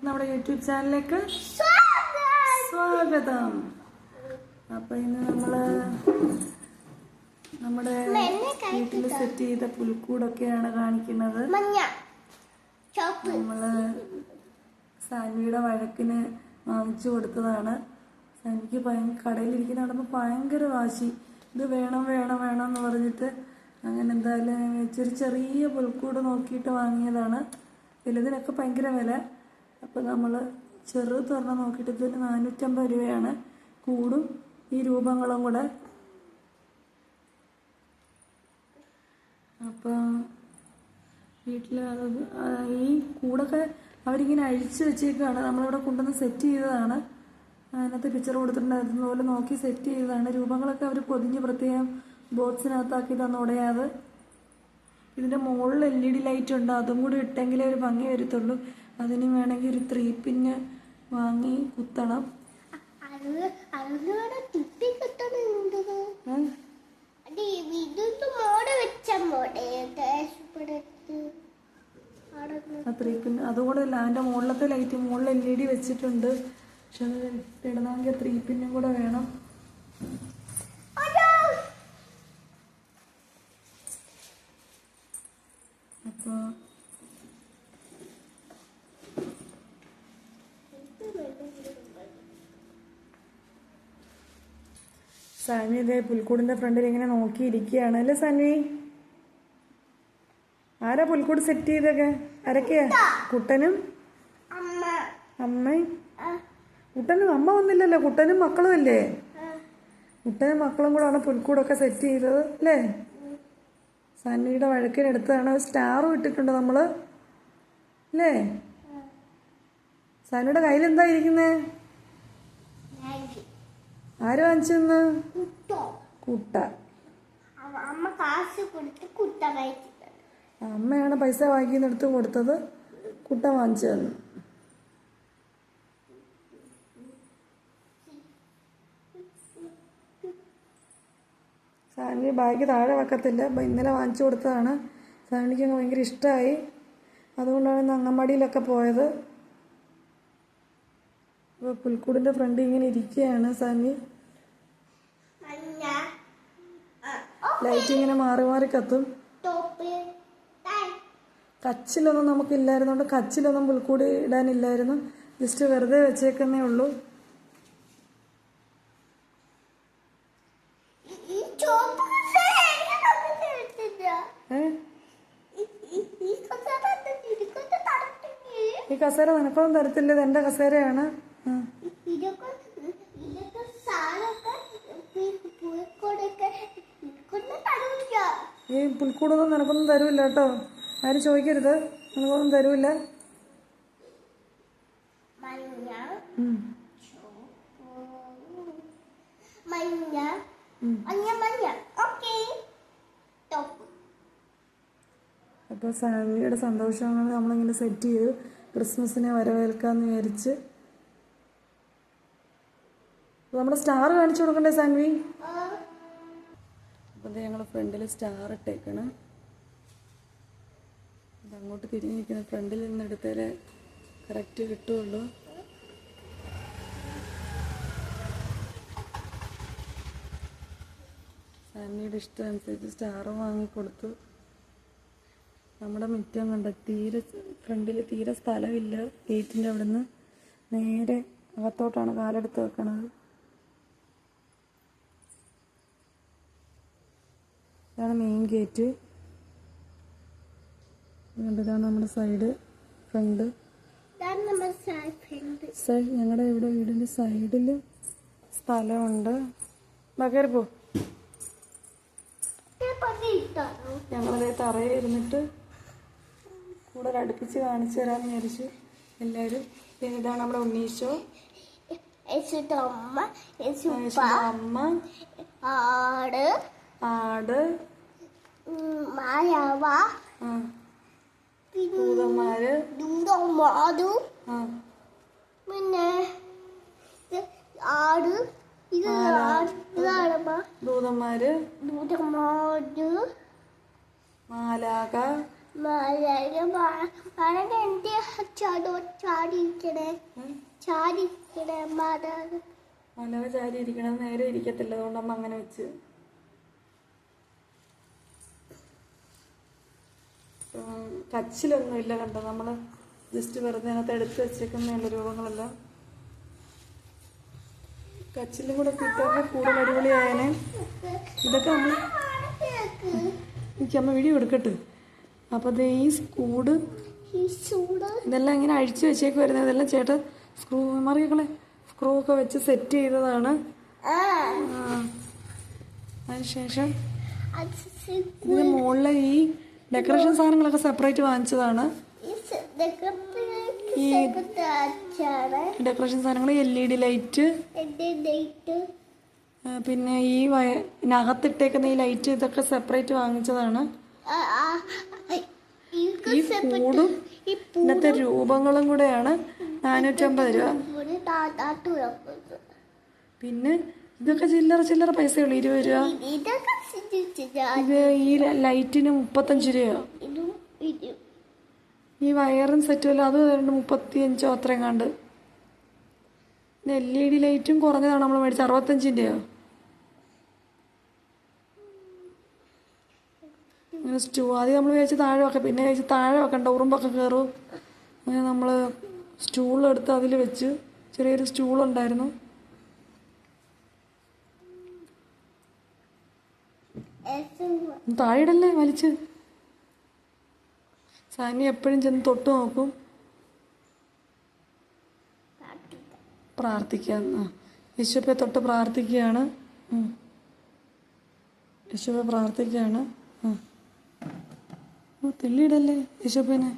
നമ്മുടെ യൂട്യൂബ് ചാനലിലേക്ക് സ്വാഗതം. അപ്പൊ ഇന്ന് നമ്മുടെ വീട്ടിൽ സെറ്റ് ചെയ്ത പുൽക്കൂടൊക്കെയാണ് കാണിക്കുന്നത്. നമ്മള് സാൻവിയുടെ വഴക്കിന് വാങ്ങിച്ചു കൊടുത്തതാണ്. സാൻവിക്ക് കടയിലിരിക്കുന്ന നടന്ന് ഭയങ്കര വാശി, ഇത് വേണം വേണം വേണം എന്ന് പറഞ്ഞിട്ട് അങ്ങനെ എന്തായാലും ചെറിയ പുൽക്കൂട് നോക്കിയിട്ട് വാങ്ങിയതാണ്. വലുതിനൊക്കെ ഭയങ്കര വില. അപ്പോൾ നമ്മൾ ചെറുത് തുറന്ന് നോക്കിയിട്ട് ഇതിന് 450 രൂപയാണ്, കൂടും ഈ രൂപങ്ങളും കൂടെ. അപ്പോൾ വീട്ടിൽ ഈ കൂടൊക്കെ അവരിങ്ങനെ അഴിച്ചു വെച്ചേക്കാണ്. നമ്മളിവിടെ കൊണ്ടുവന്ന് സെറ്റ് ചെയ്തതാണ്. അതിനകത്ത് പിക്ചർ കൊടുത്തിട്ടുണ്ടായിരുന്ന പോലെ നോക്കി സെറ്റ് ചെയ്തതാണ്. രൂപങ്ങളൊക്കെ അവർ പൊതിഞ്ഞ് പ്രത്യേകം ബോക്സിനകത്താക്കി തന്നോടെയാത്. ഇതിൻ്റെ മുകളിൽ LED ലൈറ്റ് ഉണ്ട്, അതും കൂടി ഇട്ടെങ്കിലേ ഒരു ഭംഗി വരത്തുള്ളൂ. അതിന് വേണമെങ്കിൽ ഒരു 3 പിന്ന് വാങ്ങി കുത്തണം. ആ 3 പിന്ന് അതുകൂടെ അല്ല, അതിൻ്റെ മുകളിലത്തെ ലൈറ്റ് മുകളിൽ LED വെച്ചിട്ടുണ്ട്. പക്ഷെ അത് ഇടണമെങ്കിൽ 3 പിന്നും കൂടെ വേണം. അപ്പോൾ സാൻവി ഇതേ പുൽക്കൂടിന്റെ ഫ്രണ്ടിൽ ഇങ്ങനെ നോക്കിയിരിക്കുകയാണ് അല്ലേ സാൻവി? ആരാ പുൽക്കൂട് സെറ്റ് ചെയ്തൊക്കെ? ആരൊക്കെയാ? കുട്ടനും അമ്മയും. കുട്ടനും അമ്മ വന്നില്ലല്ലോ, കുട്ടനും മക്കളും അല്ലേ? കുട്ടനും മക്കളും കൂടാണ് പുൽക്കൂടൊക്കെ സെറ്റ് ചെയ്തത് അല്ലേ? സാൻവിയുടെ വഴക്കിനെടുത്താണ്. സ്റ്റാറും ഇട്ടിട്ടുണ്ട് നമ്മള് അല്ലേ? സാൻവിയുടെ കയ്യിൽ എന്താ ഇരിക്കുന്നേ? ആര് വാങ്ങിച്ചെന്ന്? കുട്ട. അമ്മയാണ് പൈസ വാങ്ങിയെടുത്ത് കൊടുത്തത്, കുട്ട വാങ്ങിച്ചു തന്നു. സാൻവി ബാഗ് താഴെ വെക്കത്തില്ല, ഇന്നലെ വാങ്ങിച്ചു കൊടുത്തതാണ്. സാൻവിക്ക് ഭയങ്കര ഇഷ്ടമായി, അതുകൊണ്ടാണ് ഇന്ന് അങ്കൻവാടിയിലൊക്കെ പോയത്. അപ്പോൾ പുൽക്കൂടിൻ്റെ ഫ്രണ്ട് ഇങ്ങനെ ഇരിക്കുകയാണ് സാൻവി. ലൈറ്റ് ഇങ്ങനെ മാറി മാറി കത്തും. കച്ചിലൊന്നും നമുക്കില്ലായിരുന്നോണ്ട് കച്ചിലൊന്നും പുൽക്കൂടി ഇടാനില്ലായിരുന്നു, ജസ്റ്റ് വെറുതെ വെച്ചേക്കുന്നേ ഉള്ളൂ. ഈ കസേര നിനക്കൊന്നും തരത്തില്ല, ഇത് എന്റെ കസേരയാണ്. ഈ പുൽക്കൂടൊന്നും നിനക്കൊന്നും തരൂല്ല കേട്ടോ, ആരും ചോദിക്കരുത്, നിനക്കൊന്നും തരൂല്ല. അപ്പോൾ സാൻവിയുടെ സന്തോഷമാണ് നമ്മളിങ്ങനെ സെറ്റ് ചെയ്ത് ക്രിസ്മസിനെ വരവേൽക്കാന്ന് വിചാരിച്ച്. നമ്മുടെ സ്റ്റാർ കാണിച്ചു കൊടുക്കണ്ടേ സാൻവി? അപ്പോൾ ഞങ്ങൾ ഫ്രണ്ടിൽ സ്റ്റാർ ഇട്ടേക്കണം. അതങ്ങോട്ട് തിരിഞ്ഞിരിക്കുന്ന ഫ്രണ്ടിൽ നിന്ന് എടുത്താലേ കറക്റ്റ് കിട്ടുള്ളൂ. സാൻവിയുടെ ഇഷ്ടം അനുസരിച്ച് സ്റ്റാർ വാങ്ങിക്കൊടുത്തു. നമ്മുടെ മുറ്റം കണ്ട ഫ്രണ്ടിൽ തീരെ സ്ഥലമില്ല. ഗേറ്റിൻ്റെ അവിടെ നിന്ന് നേരെ അകത്തോട്ടാണ് കാലെടുത്ത് വെക്കണത്. ഇതാണ് മെയിൻ ഗേറ്റ്. ഇതാണ് നമ്മുടെ സൈഡ് ഫ്രണ്ട്. ഞങ്ങളുടെ ഇവിടെ വീടിൻ്റെ സൈഡിൽ സ്ഥലമുണ്ട്. കയറിപ്പോ. ഞങ്ങളതേ തറയിൽ ഇരുന്നിട്ട് കൂടെ അടുപ്പിച്ച് കാണിച്ചു തരാമെന്ന് വിചാരിച്ചു എല്ലാവരും. പിന്നെ ഇതാണ് നമ്മുടെ ഉണ്ണീശോ, അമ്മ, ആട്, ദൂതന്മാര്, പിന്നെ ആട്, ദൂതന്മാര്, മാലാക, മലവ ചാരി ഇരിക്കണം, നേരെ ഇരിക്കത്തില്ല, അതുകൊണ്ട് അമ്മ അങ്ങനെ വെച്ച്. കച്ചിലൊന്നും ഇല്ല കണ്ടോ, നമ്മൾ ജസ്റ്റ് വെറുതെ അതിനകത്ത് എടുത്ത് വെച്ചേക്കുന്ന രൂപങ്ങളെല്ലാം. കച്ചിലും കൂടെ കിട്ടുക കൂടുതൽ അടിപൊളിയായനെ. ഇതൊക്കെ നമ്മൾ എനിക്ക് അമ്മ വീഡിയോ എടുക്കട്ടെ. അപ്പോൾ അത് ഈ കൂട് ഇതെല്ലാം ഇങ്ങനെ അഴിച്ച് വെച്ചേക്ക് വരുന്നത്, ഇതെല്ലാം ചേട്ടൻ സ്ക്രൂ മറികളെ സ്ക്രൂ ഒക്കെ വെച്ച് സെറ്റ് ചെയ്തതാണ്. അതിനുശേഷം ഇതിന് മുകളിലെ ഈ ഡെക്കറേഷൻ സാധനങ്ങളൊക്കെ സെപ്പറേറ്റ് വാങ്ങിച്ചതാണ്. ഈ ഡെക്കറേഷൻ സാധനങ്ങൾ LED ലൈറ്റ്, പിന്നെ ഈ നകത്തിട്ടേക്കുന്ന ഈ ലൈറ്റ്, ഇതൊക്കെ സെപ്പറേറ്റ് വാങ്ങിച്ചതാണ്. ഈ കൂടും ഇന്നത്തെ രൂപങ്ങളും കൂടെയാണ് 450 രൂപ. പിന്നെ ഇതൊക്കെ ചില്ലറ പൈസയുള്ളൂ, 20 രൂപ. ഇത് ഈ ലൈറ്റിന് 35 രൂപ. ഈ വയറും സെറ്റുമല്ല, അത് 35 അത്രയും കണ്ട്. LED ലൈറ്റും കുറഞ്ഞതാണ് നമ്മൾ മേടിച്ചത്, 65-ൻ്റെയോ. അങ്ങനെ ആദ്യം നമ്മൾ വിചാരിച്ച് താഴെ വെക്കാം, പിന്നെ വിചാരിച്ച് താഴെ വെക്കണ്ട, ഉറുമ്പൊക്കെ കയറും. അങ്ങനെ നമ്മൾ സ്റ്റൂളെടുത്ത് അതിൽ വെച്ച്, ചെറിയൊരു സ്റ്റൂളുണ്ടായിരുന്നു. താഴെയിടല്ലേ, വലിച്ച്. സാനി എപ്പോഴും ചെന്ന് തൊട്ട് നോക്കും. പ്രാർത്ഥിക്കാൻ യേശുവെ തൊട്ട് പ്രാർത്ഥിക്കുകയാണ്. യേശുവെ പ്രാർത്ഥിക്കുകയാണ്. തെള്ളിയിടല്ലേ യേശുപ്പനെ.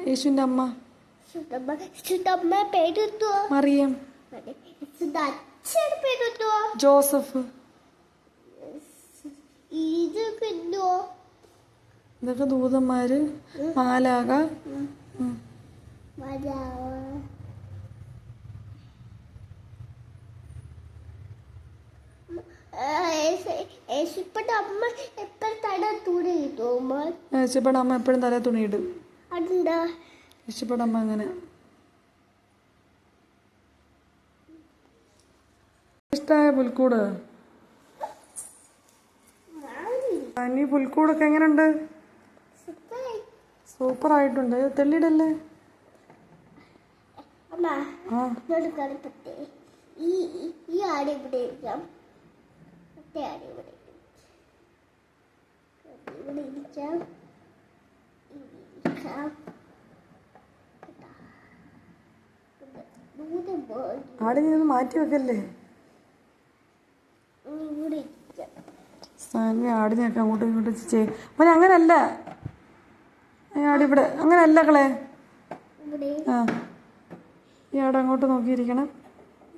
യേശുവിൻ്റെ അമ്മ മറിയം, ജോസഫ്. ഇതൊക്കെ ദൂതന്മാര്, മാലാക. യേശുപ്പയുടെ അമ്മ എപ്പോഴും തല തുണിയിടും. യേശുപ്പയുടെ അമ്മ അങ്ങനെ. ഇഷ്ടമായ പുൽക്കൂട്. ഈ പുൽക്കൂടൊക്കെ എങ്ങനെയുണ്ട്? സൂപ്പറായിട്ടുണ്ട്. തെള്ളിയിടല്ലേ. ഈ ആട് ഇവിടെ ഇരിക്കാം, ഇവിടെ ഇരിക്കാം. ആടിനെ ഒന്ന് മാറ്റി വെക്കല്ലേ. സാൻവി ആടിനെയൊക്കെ അങ്ങോട്ടും ഇങ്ങോട്ടും ചെയ്യും. അങ്ങനല്ല ആടിവിടെ, അങ്ങനല്ല കളെ. ഈ ആട് അങ്ങോട്ട് നോക്കിയിരിക്കണം.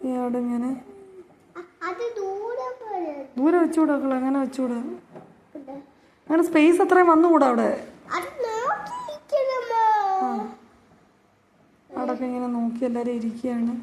ഈ ആടിങ്ങനെ ദൂരെ വെച്ചുകൂടാ കളെ, അങ്ങനെ വെച്ചുകൂടാ. അങ്ങനെ സ്പേസ് അത്രയും വന്നുകൂടാ അവിടെ. അവിടൊക്കെ ഇങ്ങനെ നോക്കി എല്ലാരും ഇരിക്കുകയാണ്.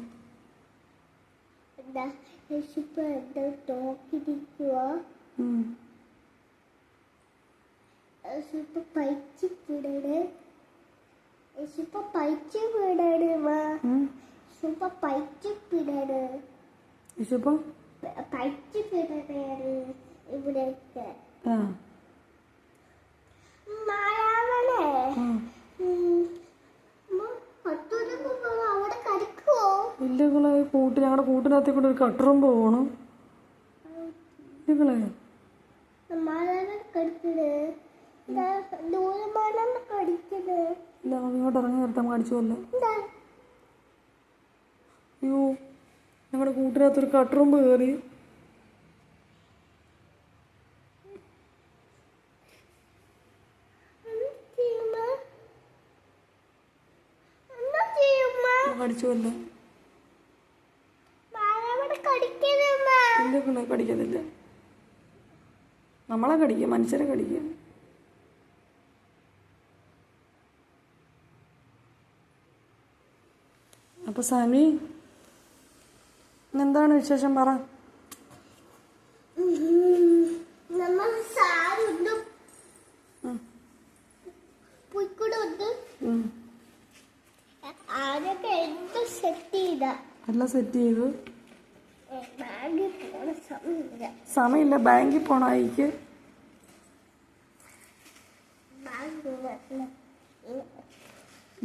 ഇല്ലകളെ ഞങ്ങളുടെ കൂട്ടിനകത്തേക്ക് കൂടെ ഒരു കട്ടറുമ്പ് പോകണം. ഇല്ലകളെ ഇല്ല, ഇങ്ങോട്ട് ഇറങ്ങി നിർത്താൻ കാണിച്ചുവല്ലോ. അയ്യോ, ഞങ്ങളുടെ കൂട്ടിനകത്തൊരു കട്ടറുമ്പ് കയറി. കടിച്ചുവല്ലോ. ഇല്ല, കടിക്കത്തില്ല. നമ്മളെ കടിക്കുക, മനുഷ്യരെ കടിക്കുക. അപ്പൊ സാമി, എന്താണ് വിശേഷം പറ. നമ്മൾ സാറുണ്ട് ഉം. പുൽക്കൂടെ ഉണ്ട് ഉം. ആരൊക്കെ എന്ത് സെറ്റ് ചെയ്ത എല്ലാം സെറ്റ് ചെയ്തു. ബാഗിൽ പോണ സമയമില്ല. സമയമില്ല, ബാങ്കിൽ പോണം അയക്ക്.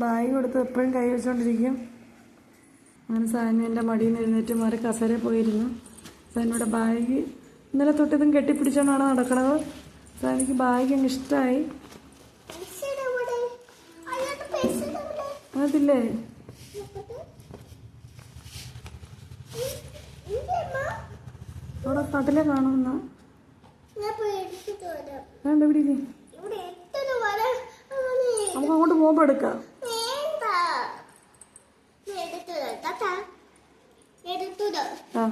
ബാഗ് കൊടുത്ത് എപ്പോഴും കൈ വെച്ചോണ്ടിരിക്കും. അങ്ങനെ സാധനം എൻ്റെ മടിയിൽ നിന്ന് എഴുന്നേറ്റ് മാറി കസേര പോയിരുന്നു. സാധനയുടെ ബാഗ് ഇന്നലെ തൊട്ട് ഇതും കെട്ടിപ്പിടിച്ചോണ്ടാണ് നടക്കണത്. സാധനക്ക് ബാഗ് അങ്ങ് ഇഷ്ടമായി. അതില്ലേ അവിടെ കടലെ കാണുന്ന വേണ്ട പിടിക്ക്. നമുക്ക് അങ്ങോട്ട് പോകുമ്പോ എടുക്കാം. ആ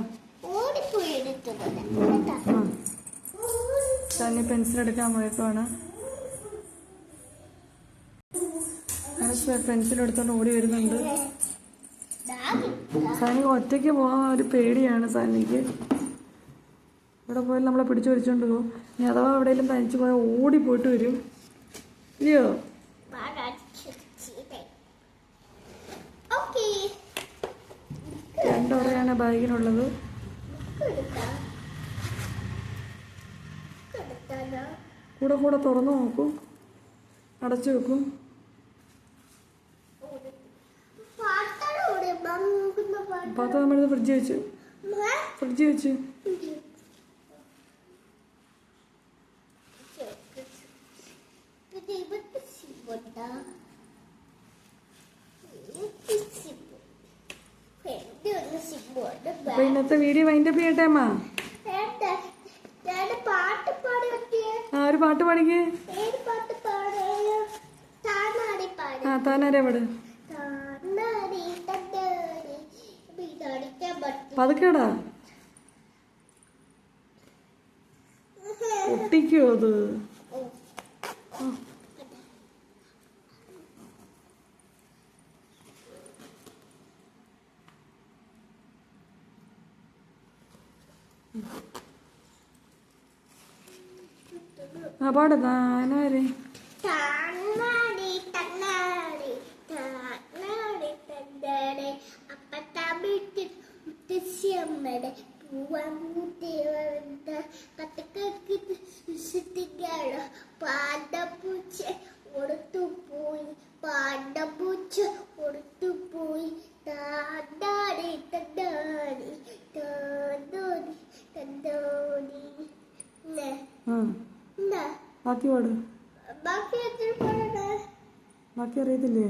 തന്നെ പെൻസിൽ എടുക്കാൻ പോയപ്പോണ് പെൻസിൽ എടുത്തോണ്ട് ഓടി വരുന്നുണ്ട്. സാനിക്ക് ഒറ്റയ്ക്ക് പോകാൻ ഒരു പേടിയാണ്. സാനിക്ക് ഇവിടെ പോയാലും നമ്മളെ പിടിച്ചു വലിച്ചോണ്ട് പോകും. ഇനി അഥവാ എവിടെയെങ്കിലും തനിച്ച് പോയാൽ ഓടി പോയിട്ട് വരും. ഇല്ലയോ? രണ്ടോറയാണ് ബാഗിനുള്ളത്. കൂടെ കൂടെ തുറന്നു നോക്കും, അടച്ചു വെക്കും. പാത്രം നമ്മളത് ഫ്രിഡ്ജ് വെച്ച് അപ്പൊ ഇന്നത്തെ വീഡിയോ വൈൻഡപ്പ് ചെയ്യട്ടെ അമ്മ. ആ ഒരു പാട്ട് പാടിക്കേ. ആ താനാരെ പാട്. പതുക്കേടാ ഒട്ടിക്കോ അത്. ആ പാട്. താനാരെ ബാക്കി പാട്. ബാക്കി അറിയത്തില്ലേ?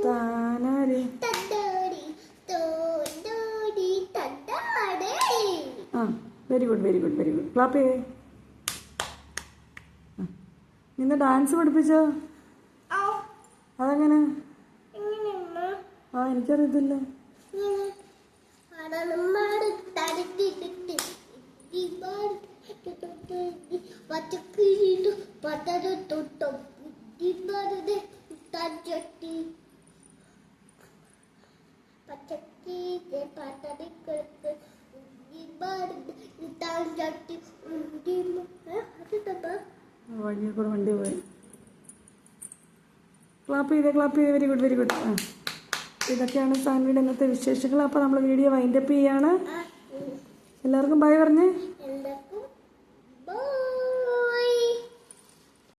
താനാരെ ആ very good very good very good. Clap ചെയ്യേ. നിന്നെ ഡാൻസ് പഠിപ്പിച്ചോ? അതെങ്ങനെ? ആ എനിക്കറിയത്തില്ല. വഴിയിൽ കൂടെ വണ്ടി പോയി. ക്ലാപ്പ് ചെയ്തേ. Very good very good. ആ ഇതൊക്കെയാണ് സാൻവിയുടെ ഇന്നത്തെ വിശേഷങ്ങൾ. അപ്പോൾ നമ്മൾ വീഡിയോ വൈൻഡപ്പ് ചെയ്യാണ്. എല്ലാവർക്കും ബൈ പറഞ്ഞേ.